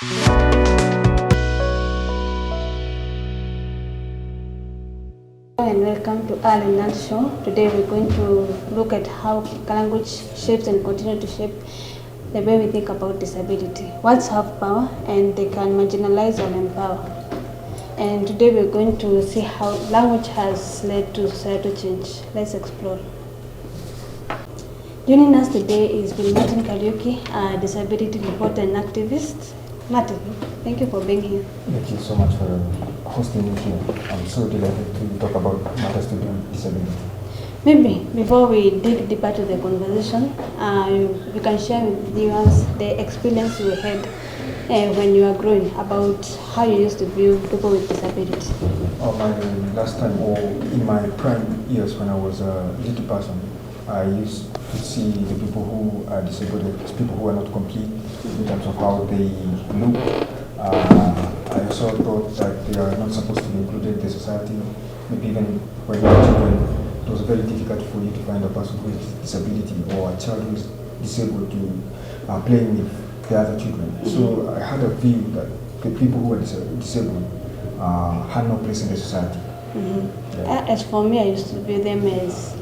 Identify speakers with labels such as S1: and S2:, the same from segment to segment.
S1: And welcome to Al and Nat Show. Today we're going to look at how language shapes and continue to shape the way we think about disability. Words have power and they can marginalize or empower. And today we're going to see how language has led to societal change. Let's explore. Joining us today is Bill Martin Kariuki, a disability reporter and activist. Martin, thank you for being here.
S2: Thank you so much for hosting me here. I'm so delighted to talk about matters to do with disability.
S1: Maybe before we dig deeper to the conversation, you can share with viewers the experience you had when you were growing about how you used to view people with disability.
S2: My last time, or in my prime years when I was a little person, I used to see the people who are disabled as people who are not complete in terms of how they look. I also thought that they are not supposed to be included in the society. Maybe even when you were children, it was very difficult for you to find a person with disability or a child who is disabled to play with the other children. So I had a view that the people who were disabled had no place in the society.
S1: Yeah. As for me, I used to view them as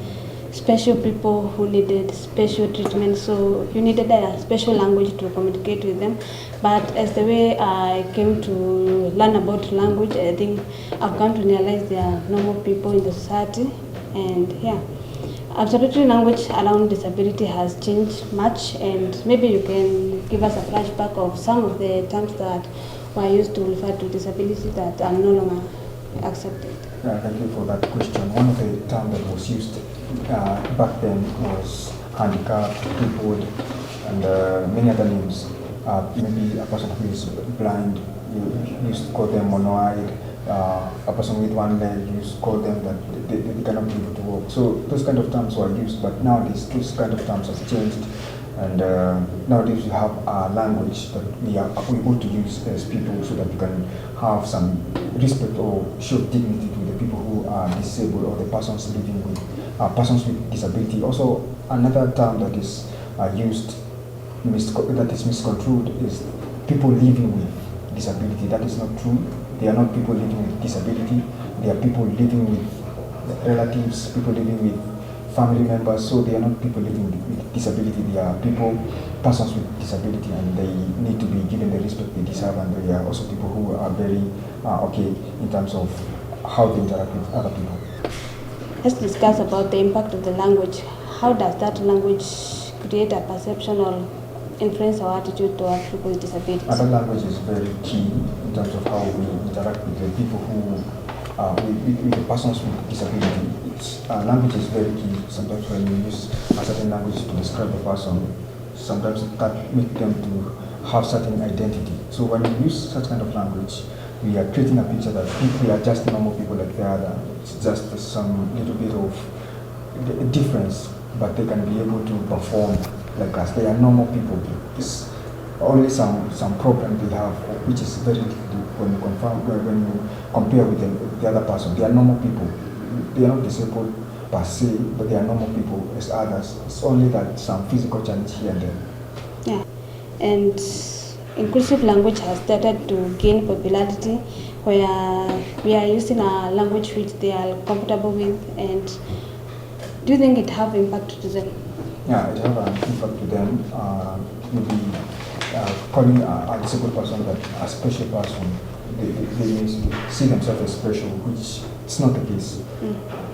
S1: special people who needed special treatment, so you needed a special language to communicate with them. But as the way I came to learn about language, I think I've come to realize they are normal people in the society. And yeah, absolutely, language around disability has changed much, and maybe you can give us a flashback of some of the terms that were used to refer to disability that are no longer accepted.
S2: Yeah, thank you for that question. One of the terms that was used back then was handicap, crippled, and many other names. Maybe a person who is blind, you used to call them mono-eyed. A person with one leg, you used to call them that they cannot be able to walk. So those kind of terms were used, but nowadays those kind of terms have changed. And nowadays we have a language that we are able to use as people so that we can have some respect or show dignity to the people who are disabled or the persons living with persons with disability. Also, another term that is used that is misconstrued is people living with disability. That is not true. They are not people living with disability. They are people living with relatives, people living with family members. So they are not people living with disability. They are persons with disability, and they need to be given the respect they deserve. And they are also people who are very okay in terms of how they interact with other people.
S1: Let's discuss about the impact of the language. How does that language create a perception or influence our attitude towards people with disabilities?
S2: Other language is very key in terms of how we interact with the people who with the persons with disability. Language is very key. Sometimes when you use a certain language to describe a person, sometimes that makes them to have certain identity. So when you use such kind of language, we are creating a picture that we are just normal people like the other. It's just some little bit of difference, but they can be able to perform like us. They are normal people. It's only some problem they have, which is very difficult when you compare with the other person. They are normal people. They are not disabled per se, but they are normal people as others. It's only that some physical challenge here and there.
S1: Yeah, and inclusive language has started to gain popularity, where we are using a language which they are comfortable with. And do you think it have impact to them?
S2: Yeah, it have an impact to them. Maybe calling a disabled person that a special person, they may see themselves as special, which it's not the case.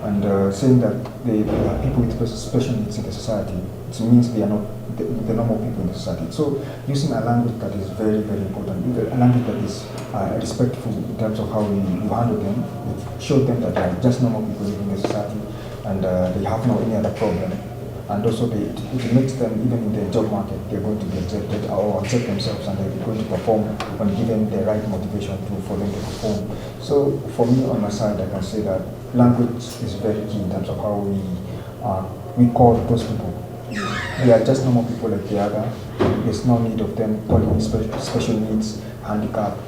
S2: And saying that they are people with special needs in the society, it means they are not the normal people in the society. So using a language that is very, very important, a language that is respectful in terms of how you handle them, it shows them that they are just normal people living in the society, and they have no any other problem. And also it makes them, even in the job market, they're going to be accepted or accept themselves, and they're going to perform when given the right motivation for them to perform. So for me, on my side, I can say that language is very key in terms of how we call those people. They are just normal people like the other. There's no need of them calling special needs, handicapped,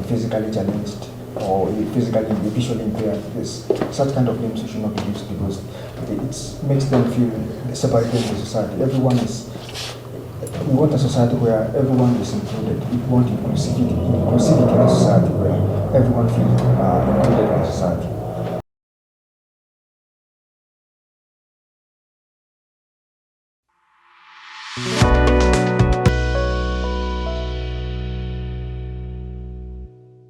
S2: physically challenged, or physically visually impaired. Such kind of names should not be used because it makes them feel separated in the society. Everyone is we want a society where everyone is included. We want inclusivity in a society where everyone feels included in a society.